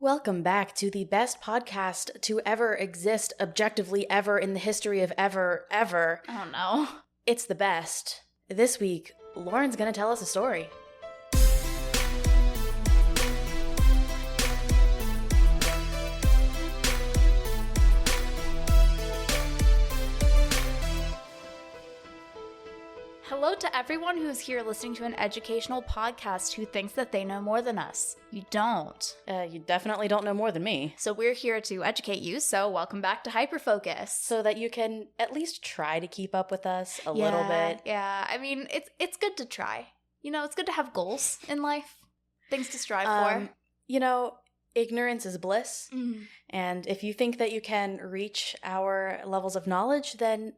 Welcome back to the best podcast to ever exist objectively ever in the history of ever. Oh no. It's the best. This week, Lauren's gonna tell us a story. Hello to everyone who's here listening to an educational podcast who thinks that they know more than us. You don't. You definitely don't know more than me. So we're here to educate you, so welcome back to HYPERFOCUS. So that you can at least try to keep up with us a little bit. Yeah, I mean, it's good to try. You know, it's good to have goals in life, things to strive for. You know, ignorance is bliss. Mm. And if you think that you can reach our levels of knowledge, then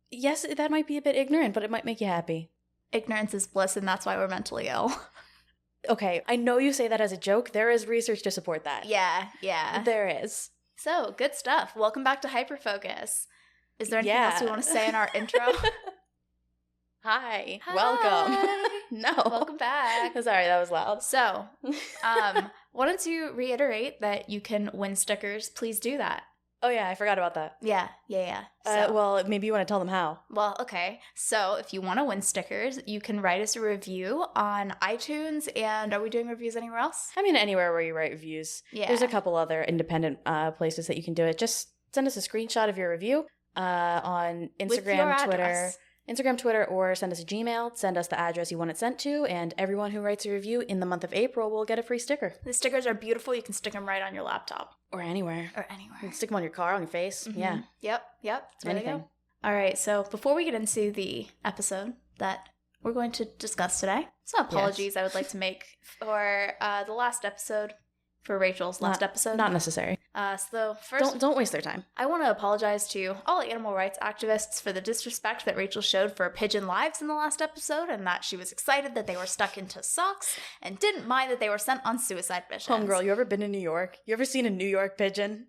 yes, that might be a bit ignorant, but it might make you happy. Ignorance is bliss, and that's why we're mentally ill. Okay, I know you say that as a joke. There is research to support that. Yeah. There is. So, good stuff. Welcome back to HYPERFOCUS. Is there anything else we want to say in our intro? Hi. Welcome. No. Welcome back. Sorry, that was loud. So, wanted to reiterate that you can win stickers. Please do that. Oh, yeah, I forgot about that. Yeah. So, well, maybe you want to tell them how. Well, okay. So, if you want to win stickers, you can write us a review on iTunes. And are we doing reviews anywhere else? I mean, anywhere where you write reviews. Yeah. There's a couple other independent places that you can do it. Just send us a screenshot of your review on Instagram, Twitter, or send us a Gmail. Send us the address you want it sent to, and everyone who writes a review in the month of April will get a free sticker. The stickers are beautiful. You can stick them right on your laptop. Or anywhere. You You can stick them on your car, on your face. Mm-hmm. Yeah. Yep. That's where they Anything. go. All right. So before we get into the episode that we're going to discuss today, some apologies I would like to make for the last episode, for Rachel's last episode. Not necessary. So first, Don't waste their time. I want to apologize to all animal rights activists for the disrespect that Rachel showed for pigeon lives in the last episode, and that she was excited that they were stuck into socks and didn't mind that they were sent on suicide missions. Homegirl, you ever been in New York? You ever seen a New York pigeon?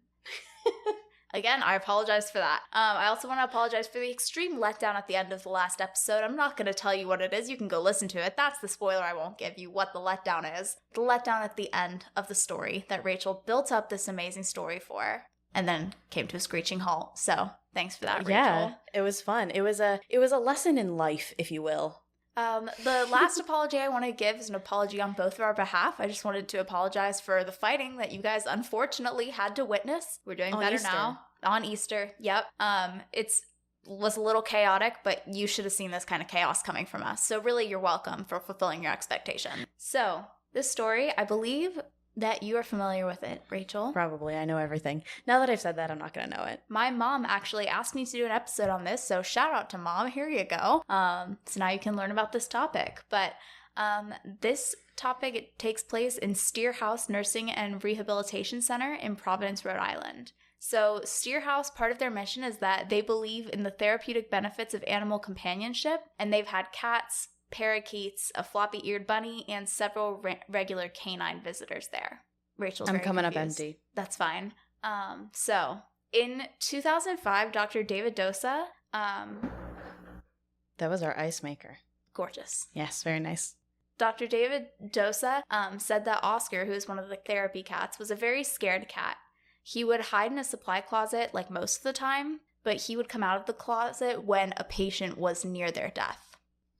Again, I apologize for that. I also want to apologize for the extreme letdown at the end of the last episode. I'm not going to tell you what it is. You can go listen to it. That's the spoiler. I won't give you what the letdown is. The letdown at the end of the story that Rachel built up this amazing story for and then came to a screeching halt. So thanks for that, Rachel. Yeah, it was fun. It was a lesson in life, if you will. The last apology I want to give is an apology on both of our behalf. I just wanted to apologize for the fighting that you guys unfortunately had to witness. We're doing better now. On Easter. Yep. It was a little chaotic, but you should have seen this kind of chaos coming from us. So really, you're welcome for fulfilling your expectation. So this story, I believe that you are familiar with it, Rachel. Probably. I know everything. Now that I've said that, I'm not going to know it. My mom actually asked me to do an episode on this, so shout out to Mom. Here you go. So now you can learn about this topic. But this topic, it takes place in Steer House Nursing and Rehabilitation Center in Providence, Rhode Island. So Steer House, part of their mission is that they believe in the therapeutic benefits of animal companionship, and they've had cats, parakeets, a floppy-eared bunny, and several regular canine visitors there. Rachel's I'm coming confused. up empty. That's fine. So in 2005, Dr. David Dosa, That was our ice maker. gorgeous. Yes, very nice. Dr. David Dosa said that Oscar, who is one of the therapy cats, was a very scared cat. He would hide in a supply closet like most of the time, but he would come out of the closet when a patient was near their death.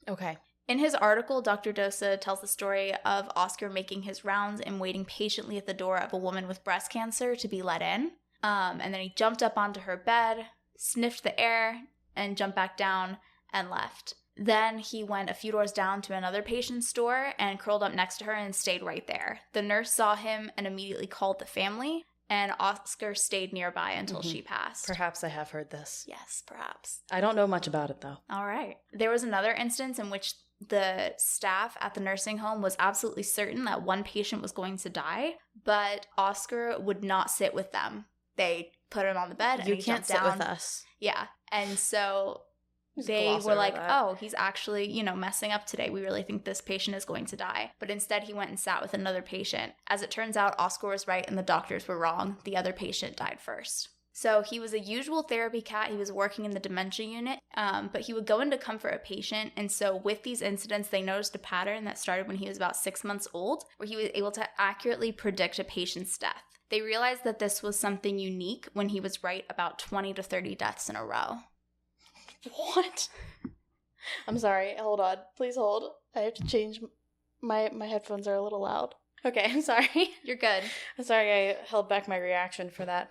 Okay. In his article, Dr. Dosa tells the story of Oscar making his rounds and waiting patiently at the door of a woman with breast cancer to be let in. And then he jumped up onto her bed, sniffed the air, and jumped back down and left. Then he went a few doors down to another patient's door and curled up next to her and stayed right there. The nurse saw him and immediately called the family, and Oscar stayed nearby until she passed. Perhaps I have heard this. Yes, perhaps. I don't know much about it, though. All right. There was another instance in which the staff at the nursing home was absolutely certain that one patient was going to die, but Oscar would not sit with them. They put him on the bed and You he can't jumped down. sit with us. Yeah. And so they were like, oh, he's actually, messing up today. We really think this patient is going to die. But instead, he went and sat with another patient. As it turns out, Oscar was right and the doctors were wrong. The other patient died first. So he was a usual therapy cat. He was working in the dementia unit, but he would go in to comfort a patient. And so with these incidents, they noticed a pattern that started when he was about 6 months old, where he was able to accurately predict a patient's death. They realized that this was something unique when he was right about 20 to 30 deaths in a row. What? I'm sorry. Hold on. Please hold. I have to change. My headphones are a little loud. Okay, I'm sorry. You're good. I'm sorry I held back my reaction for that.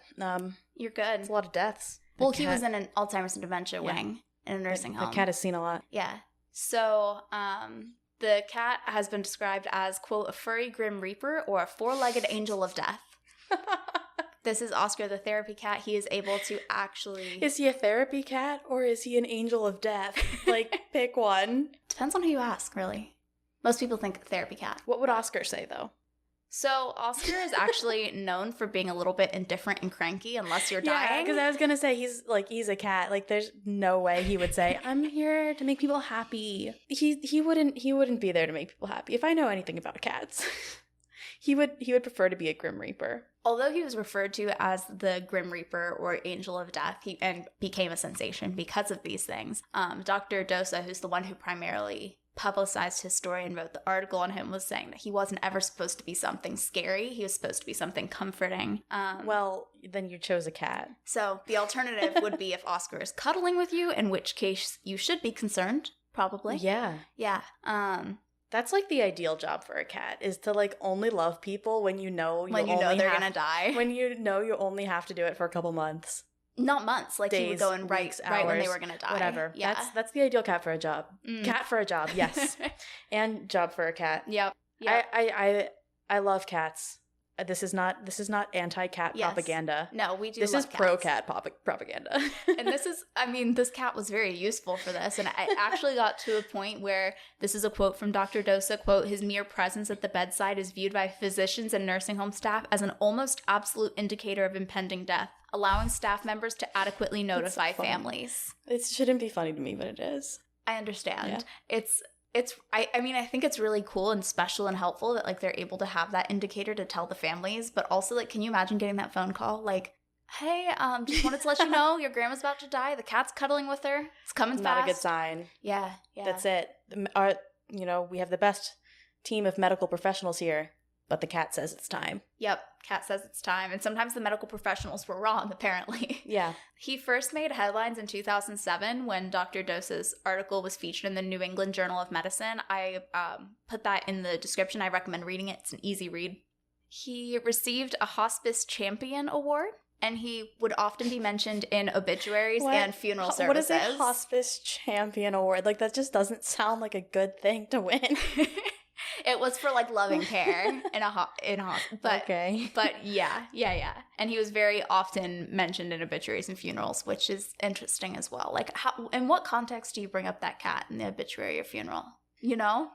You're good. It's a lot of deaths. Well, he was in an Alzheimer's and dementia wing in a nursing home. The cat has seen a lot. Yeah. So, the cat has been described as, quote, a furry grim reaper or a four-legged angel of death. This is Oscar the therapy cat. He is able to actually... Is he a therapy cat or is he an angel of death? Like, pick one. Depends on who you ask, really. Most people think therapy cat. What would Oscar say, though? So Oscar is actually known for being a little bit indifferent and cranky unless you're dying. Yeah, because I was going to say he's a cat. Like, there's no way he would say, I'm here to make people happy. He wouldn't be there to make people happy. If I know anything about cats, he would prefer to be a Grim Reaper. Although he was referred to as the Grim Reaper or Angel of Death, and became a sensation because of these things, Dr. Dosa, who's the one who primarily publicized his story and wrote the article on him, was saying that he wasn't ever supposed to be something scary. He was supposed to be something comforting. Well, then you chose a cat. So the alternative would be if Oscar is cuddling with you, in which case you should be concerned, probably. Yeah. Yeah. That's like the ideal job for a cat, is to like only love people when you know they're gonna die. When you know you only have to do it for a couple months. Not months, like days, he would go in weeks, right hours, when they were gonna die. Whatever. Yeah. That's the ideal cat for a job. Cat for a job, yes. And job for a cat. Yep. I love cats. This is not anti-cat propaganda. No, we do. This love is cats. pro-cat propaganda. And this cat was very useful for this. And I actually got to a point where, this is a quote from Dr. Dosa, quote, his mere presence at the bedside is viewed by physicians and nursing home staff as an almost absolute indicator of impending death, allowing staff members to adequately notify families. It shouldn't be funny to me, but it is. I understand. Yeah. I think it's really cool and special and helpful that like they're able to have that indicator to tell the families, but also like, can you imagine getting that phone call like, hey, just wanted to let you know your grandma's about to die. The cat's cuddling with her. It's coming fast. Not a good sign. Yeah. That's it. We have the best team of medical professionals here, but the cat says it's time. Yep. Cat says it's time. And sometimes the medical professionals were wrong, apparently. Yeah. He first made headlines in 2007 when Dr. Dosa's article was featured in the New England Journal of Medicine. I put that in the description. I recommend reading it. It's an easy read. He received a Hospice Champion Award, and he would often be mentioned in obituaries and funeral services. What is a Hospice Champion Award? Like, that just doesn't sound like a good thing to win. It was for like loving care in hospice. Okay. But yeah. And he was very often mentioned in obituaries and funerals, which is interesting as well. Like, how, in what context do you bring up that cat in the obituary or funeral? You know?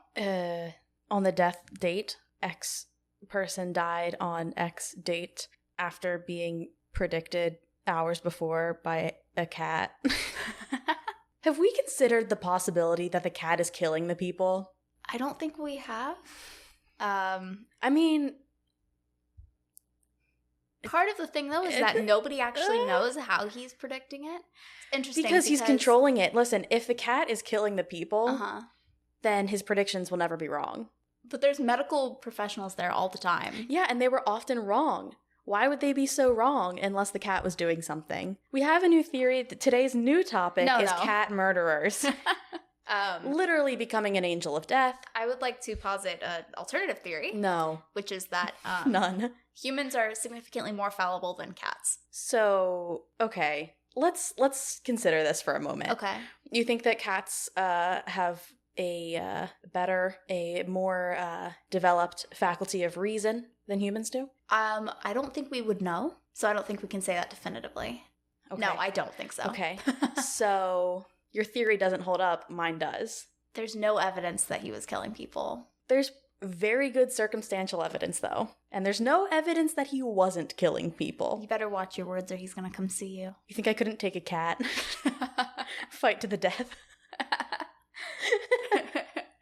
On the death date, X person died on X date after being predicted hours before by a cat. Have we considered the possibility that the cat is killing the people? I don't think we have. I mean, part of the thing, though, is that nobody actually knows how he's predicting it. It's interesting. Because he's controlling it. Listen, if the cat is killing the people, then his predictions will never be wrong. But there's medical professionals there all the time. Yeah, and they were often wrong. Why would they be so wrong unless the cat was doing something? We have a new theory. Today's new topic is cat murderers. Literally becoming an angel of death. I would like to posit an alternative theory. No. Which is that none. Humans are significantly more fallible than cats. So, okay. Let's consider this for a moment. Okay. You think that cats have a more developed faculty of reason than humans do? I don't think we would know, so I don't think we can say that definitively. Okay. No, I don't think so. Okay. So your theory doesn't hold up. Mine does. There's no evidence that he was killing people. There's very good circumstantial evidence, though. And there's no evidence that he wasn't killing people. You better watch your words or he's going to come see you. You think I couldn't take a cat? Fight to the death?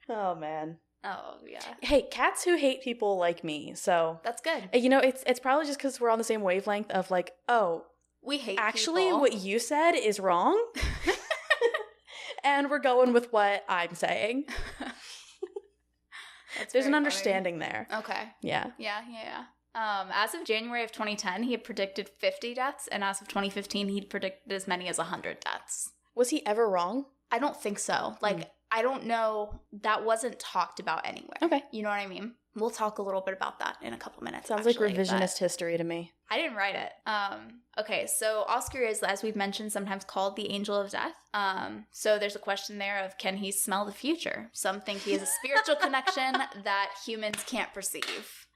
Oh, man. Oh, yeah. Hey, cats who hate people like me, so... That's good. You know, it's probably just because we're on the same wavelength of like, oh, We hate actually, people. what you said is wrong. And we're going with what I'm saying. There's an understanding there. Okay. Yeah. Yeah. As of January of 2010, he had predicted 50 deaths, and as of 2015, he'd predicted as many as 100 deaths. Was he ever wrong? I don't think so. Like, I don't know. That wasn't talked about anywhere. Okay. You know what I mean? We'll talk a little bit about that in a couple minutes. Sounds like revisionist history to me. I didn't write it. Okay, so Oscar is, as we've mentioned, sometimes called the angel of death. So there's a question there of, can he smell the future? Some think he has a spiritual connection that humans can't perceive.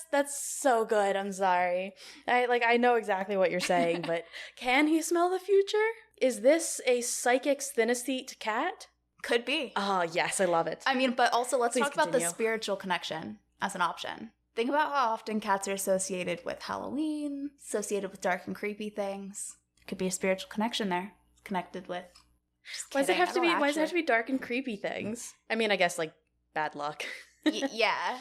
That's so good. I'm sorry. I know exactly what you're saying, but can he smell the future? Is this a psychic's synesthete cat? Could be. Oh, yes, I love it. I mean, but also let's Please talk about the spiritual connection as an option. Think about how often cats are associated with Halloween, associated with dark and creepy things. There could be a spiritual connection there, connected with. Why does it have to be dark and creepy things? I mean, I guess like bad luck. Yeah.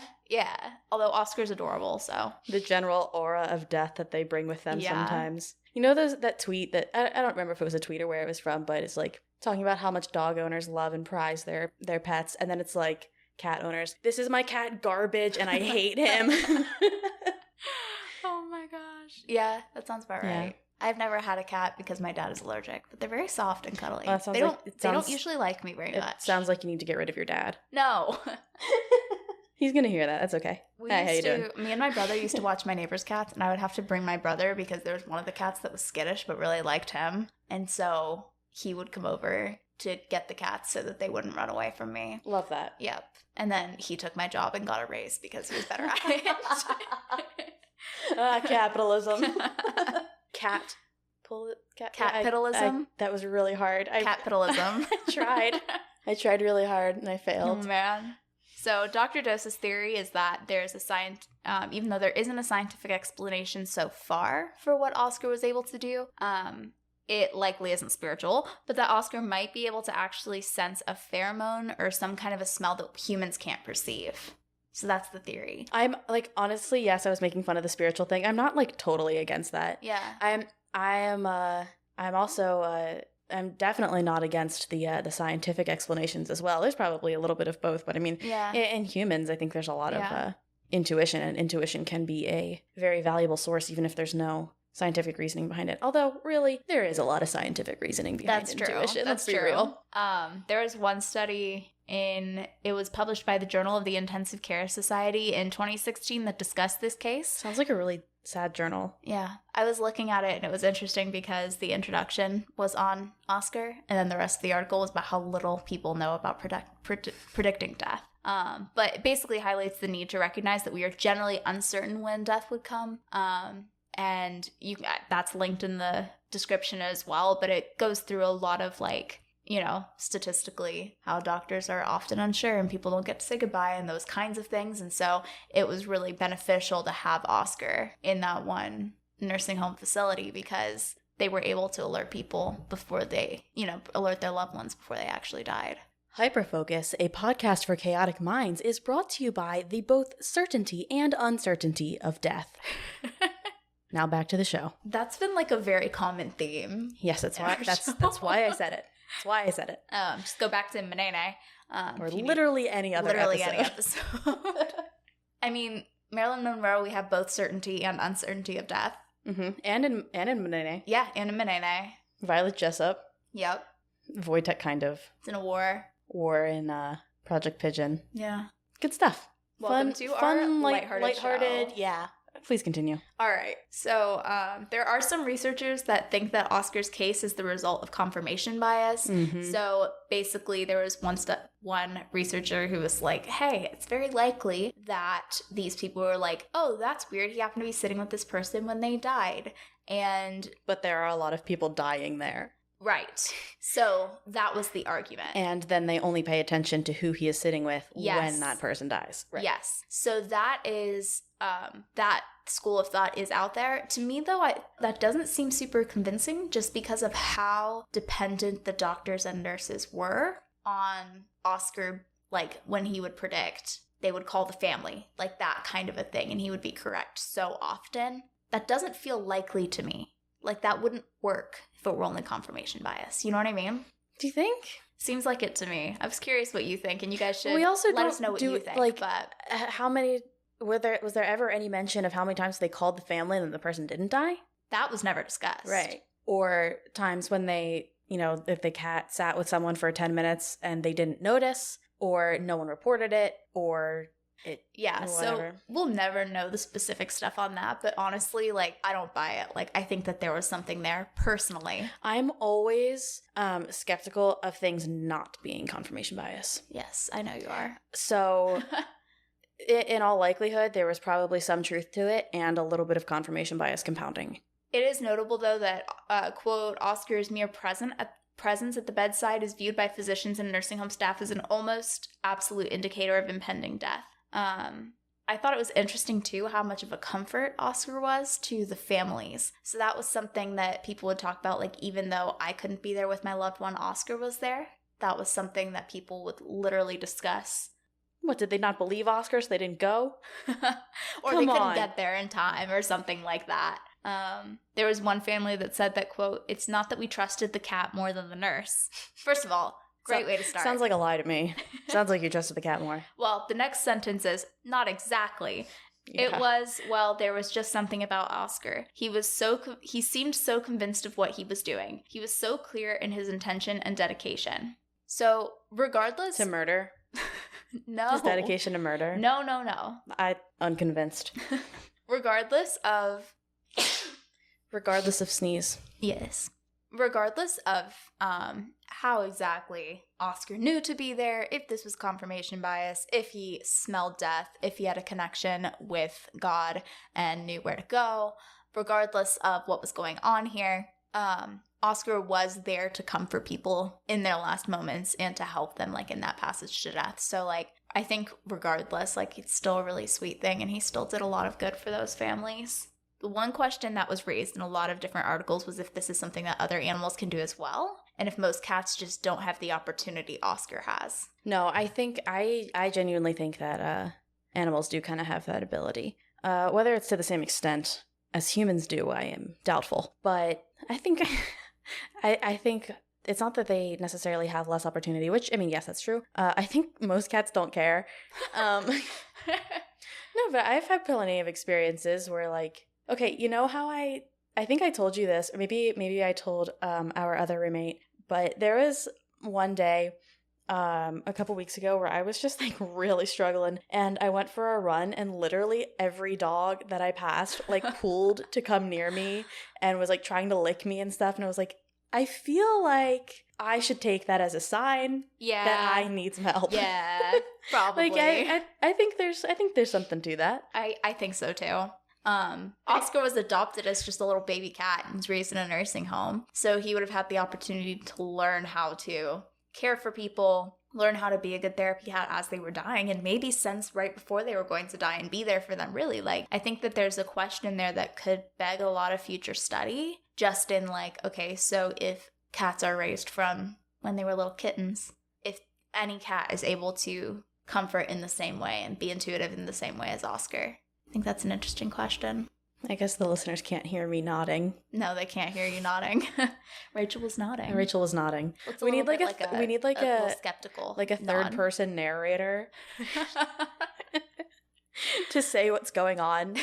Although Oscar's adorable, so the general aura of death that they bring with them sometimes. You know that tweet that I don't remember if it was a tweet or where it was from, but it's like talking about how much dog owners love and prize their pets, and then it's like cat owners, this is my cat garbage and I hate him. Oh my gosh. Yeah, that sounds about right. Yeah. I've never had a cat because my dad is allergic, but they're very soft and cuddly. They don't usually like me very much. Sounds like you need to get rid of your dad. No. He's gonna hear that. That's okay. Hey, how you doing? Me and my brother used to watch my neighbor's cats, and I would have to bring my brother because there was one of the cats that was skittish but really liked him. And so he would come over to get the cats so that they wouldn't run away from me. Love that. Yep. And then he took my job and got a raise because he was better at it. Capitalism. Capitalism. That was really hard. Capitalism. I tried really hard and I failed. Oh, man. So Dr. Dosa's theory is that there's even though there isn't a scientific explanation so far for what Oscar was able to do, it likely isn't spiritual, but that Oscar might be able to actually sense a pheromone or some kind of a smell that humans can't perceive. So that's the theory. I'm honestly, yes, I was making fun of the spiritual thing. I'm not totally against that. Yeah. I'm definitely not against the scientific explanations as well. There's probably a little bit of both, but I mean, in humans, I think there's a lot of intuition, and intuition can be a very valuable source, even if there's no scientific reasoning behind it. Although, really, there is a lot of scientific reasoning behind intuition. That's true. Real. There was one study it was published by the Journal of the Intensive Care Society in 2016 that discussed this case. Sounds like a really sad journal. Yeah. I was looking at it and it was interesting because the introduction was on Oscar and then the rest of the article was about how little people know about predicting death. But it basically highlights the need to recognize that we are generally uncertain when death would come. And that's linked in the description as well, but it goes through a lot of statistically how doctors are often unsure and people don't get to say goodbye and those kinds of things. And so it was really beneficial to have Oscar in that one nursing home facility because they were able to alert people before they, alert their loved ones before they actually died. HYPERFOCUS, a podcast for chaotic minds, is brought to you by the both certainty and uncertainty of death. Now back to the show. That's been a very common theme. Yes, that's why I said it. That's why I said it. Just go back to Menene. Or literally any other episode. I mean, Marilyn Monroe, we have both certainty and uncertainty of death. Mm-hmm. And in Menene. Yeah, and in Menene. Violet Jessup. Yep. Wojtek kind of. It's in a war. War in Project Pigeon. Yeah. Good stuff. Welcome to our lighthearted show. Yeah. Please continue. All right. So there are some researchers that think that Oscar's case is the result of confirmation bias. Mm-hmm. So basically there was one researcher who was like, hey, it's very likely that these people were like, oh, that's weird. He happened to be sitting with this person when they died. But there are a lot of people dying there. Right. So that was the argument. And then they only pay attention to who he is sitting with when that person dies. Right. Yes. So that is, that school of thought is out there. To me, though, that doesn't seem super convincing just because of how dependent the doctors and nurses were on Oscar. When he would predict, they would call the family, that kind of a thing, and he would be correct so often that doesn't feel likely to me. Like, that wouldn't work if it were only confirmation bias. You know what I mean? Do you think? Seems like it to me. I was curious what you think, and you guys should we also let us know what you think. Like, but how many... was there ever any mention of how many times they called the family and then the person didn't die? That was never discussed. Right. Or times when they, if the cat sat with someone for 10 minutes and they didn't notice, or no one reported it, or it... Yeah, whatever. So we'll never know the specific stuff on that, but honestly, like, I don't buy it. Like, I think that there was something there, personally. I'm always skeptical of things not being confirmation bias. Yes, I know you are. So... in all likelihood, there was probably some truth to it and a little bit of confirmation bias compounding. It is notable, though, that, quote, Oscar's mere presence at the bedside is viewed by physicians and nursing home staff as an almost absolute indicator of impending death. I thought it was interesting, too, how much of a comfort Oscar was to the families. So that was something that people would talk about, like, even though I couldn't be there with my loved one, Oscar was there. That was something that people would literally discuss. What, did they not believe Oscar so they didn't go? Or they couldn't get there in time or something like that. There was one family that said that, quote, "It's not that we trusted the cat more than the nurse." First of all, great way to start. Sounds like a lie to me. Sounds like you trusted the cat more. Well, the next sentence is, not exactly. Yeah. It was, well, there was just something about Oscar. He seemed so convinced of what he was doing. He was so clear in his intention and dedication. So, regardless... To murder? No. His dedication to murder? No. I'm unconvinced. Regardless of sneeze. Yes. Regardless of how exactly Oscar knew to be there, if this was confirmation bias, if he smelled death, if he had a connection with God and knew where to go, regardless of what was going on here, Oscar was there to comfort people in their last moments and to help them, like, in that passage to death. So, like, I think regardless, like, it's still a really sweet thing, and he still did a lot of good for those families. The one question that was raised in a lot of different articles was if this is something that other animals can do as well, and if most cats just don't have the opportunity Oscar has. No, I genuinely think that animals do kind of have that ability. Whether it's to the same extent as humans do, I am doubtful. But I think... I think it's not that they necessarily have less opportunity, which, I mean, yes, that's true. I think most cats don't care. No, but I've had plenty of experiences where, like, okay, you know how I think I told you this, or maybe I told our other roommate, but there was one day a couple weeks ago where I was just, like, really struggling, and I went for a run, and literally every dog that I passed, like, pulled to come near me and was, like, trying to lick me and stuff, and I was like, I feel like I should take that as a sign that I need some help. Yeah, probably. Like, I think there's something to that. I think so too. Oscar was adopted as just a little baby cat and was raised in a nursing home, so he would have had the opportunity to learn how to care for people, learn how to be a good therapy cat as they were dying, and maybe sense right before they were going to die and be there for them, really. Like, I think that there's a question there that could beg a lot of future study, just in, like, okay, so if cats are raised from when they were little kittens, if any cat is able to comfort in the same way and be intuitive in the same way as Oscar. I think that's an interesting question. I guess the listeners can't hear me nodding. No, they can't hear you nodding. Rachel was nodding. We need like a skeptical, like a third person narrator to say what's going on.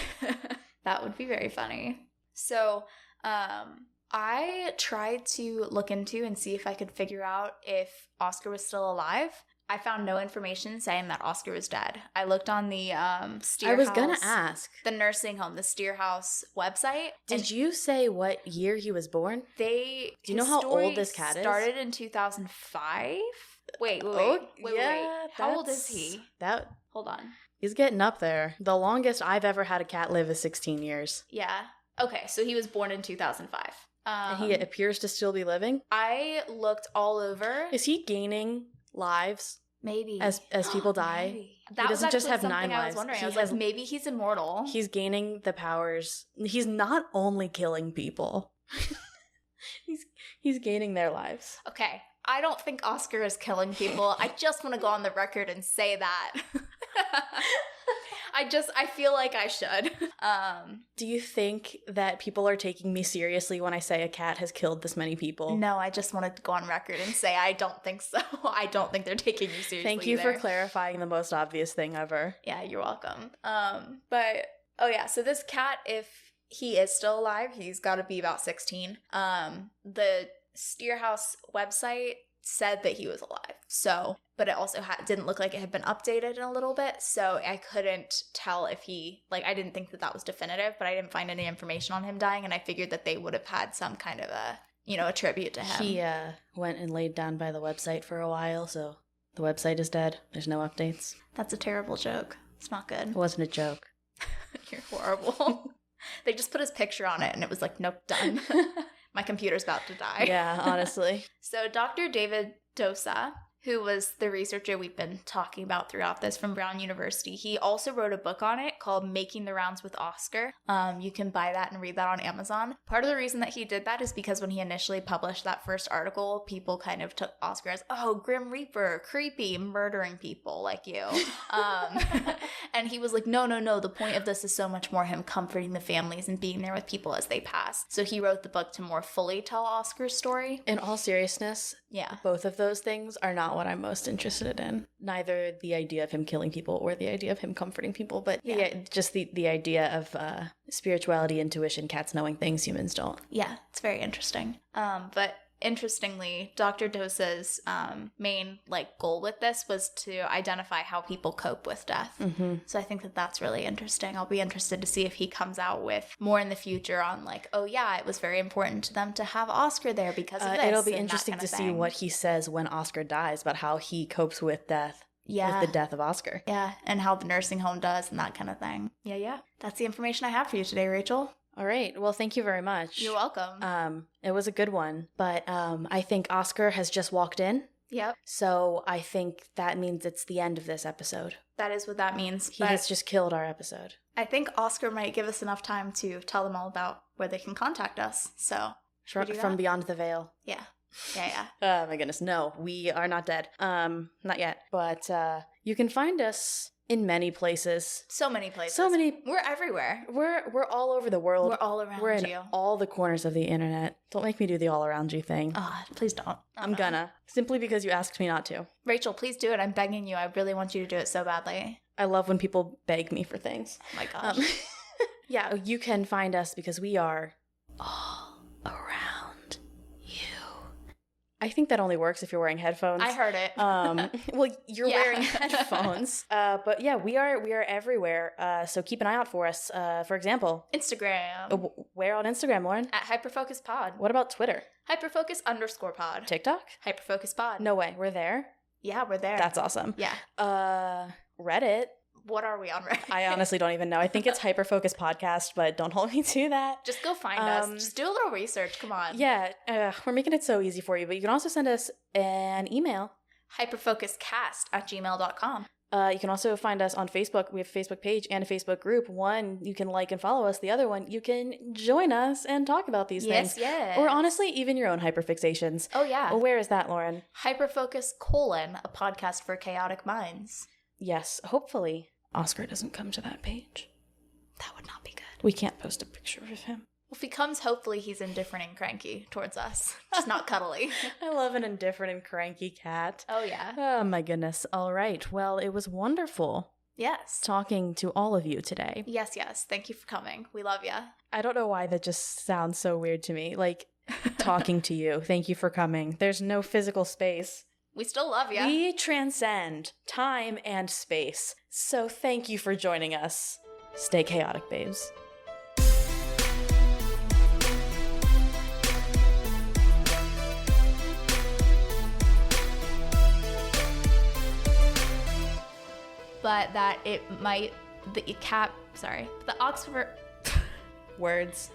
That would be very funny. So, I tried to look into and see if I could figure out if Oscar was still alive. I found no information saying that Oscar was dead. I looked on the Steer House. I was gonna ask. The nursing home, the Steer House website. Did you say what year he was born? Do you know how old this cat is? Started in 2005. Wait. How old is he? Hold on. He's getting up there. The longest I've ever had a cat live is 16 years. Yeah. Okay, so he was born in 2005. And he appears to still be living? I looked all over. Is he gaining lives? Maybe. As people die? Maybe. He doesn't just have 9 lives. I was wondering. I was like, maybe he's immortal. He's gaining the powers. He's not only killing people. he's gaining their lives. Okay. I don't think Oscar is killing people. I just want to go on the record and say that. I feel like I should. Do you think that people are taking me seriously when I say a cat has killed this many people? No, I just wanted to go on record and say I don't think so. I don't think they're taking you seriously. Thank you for clarifying the most obvious thing ever. Yeah, you're welcome. But, oh yeah, so this cat, if he is still alive, he's got to be about 16. The Steerhouse website said that he was alive. So, but it also didn't look like it had been updated in a little bit. So I couldn't tell if he, like, I didn't think that was definitive, but I didn't find any information on him dying. And I figured that they would have had some kind of a tribute to him. He went and laid down by the website for a while. So the website is dead. There's no updates. That's a terrible joke. It's not good. It wasn't a joke. You're horrible. They just put his picture on it and it was like, nope, done. My computer's about to die. Yeah, honestly. So Dr. David Dosa, who was the researcher we've been talking about throughout this from Brown University, he also wrote a book on it called Making the Rounds with Oscar. You can buy that and read that on Amazon. Part of the reason that he did that is because when he initially published that first article, people kind of took Oscar as, oh, Grim Reaper, creepy, murdering people like you. And he was like, no, the point of this is so much more him comforting the families and being there with people as they pass. So he wrote the book to more fully tell Oscar's story. In all seriousness, yeah, both of those things are not what I'm most interested in. Neither the idea of him killing people or the idea of him comforting people, but just the idea of spirituality, intuition, cats knowing things humans don't. Yeah, it's very interesting. But interestingly, Dr. Dosa's main goal with this was to identify how people cope with death. Mm-hmm. So I think that that's really interesting. I'll be interested to see if he comes out with more in the future on oh yeah, it was very important to them to have Oscar there because of this. It'll be interesting to see what he says when Oscar dies about how he copes with death. Yeah. With the death of Oscar. Yeah, and how the nursing home does and that kind of thing. Yeah. That's the information I have for you today, Rachel. All right. Well, thank you very much. You're welcome. It was a good one, but I think Oscar has just walked in. Yep. So I think that means it's the end of this episode. That is what that means. He has just killed our episode. I think Oscar might give us enough time to tell them all about where they can contact us. So from beyond the veil. Yeah. Oh my goodness. No, we are not dead. Not yet. But you can find us in many places. So many places. We're everywhere. We're all over the world. We're all around you. We're in all the corners of the internet. Don't make me do the all around you thing. Oh, please don't. I'm gonna. Simply because you asked me not to. Rachel, please do it. I'm begging you. I really want you to do it so badly. I love when people beg me for things. Oh my gosh. Yeah, you can find us because we are all around you. I think that only works if you're wearing headphones. I heard it. Well, you're wearing headphones. But yeah, we are everywhere. So keep an eye out for us. For example, Instagram. Where on Instagram, Lauren? At HYPERFOCUS Pod. What about Twitter? HYPERFOCUS_pod. TikTok? HYPERFOCUS Pod. No way. We're there? Yeah, we're there. That's awesome. Yeah. Reddit. What are we on Reddit? I honestly don't even know. I think it's HYPERFOCUS Podcast, but don't hold me to that. Just go find us. Just do a little research. Come on. Yeah, we're making it so easy for you, but you can also send us an email. HYPERFOCUScast@gmail.com. You can also find us on Facebook. We have a Facebook page and a Facebook group. One, you can like and follow us. The other one, you can join us and talk about these things. Yes. Or honestly, even your own hyperfixations. Oh, yeah. Where is that, Lauren? HYPERFOCUS: a podcast for chaotic minds. Yes, hopefully Oscar doesn't come to that page. That would not be good. We can't post a picture of him. Well, if he comes, hopefully he's indifferent and cranky towards us. Just not cuddly. I love an indifferent and cranky cat. Oh, yeah. Oh, my goodness. All right. Well, it was wonderful. Yes. Talking to all of you today. Yes. Thank you for coming. We love you. I don't know why that just sounds so weird to me. Talking to you. Thank you for coming. There's no physical space. We still love you. We transcend time and space. So thank you for joining us. Stay chaotic, babes. But that it might, the Oxford... Words.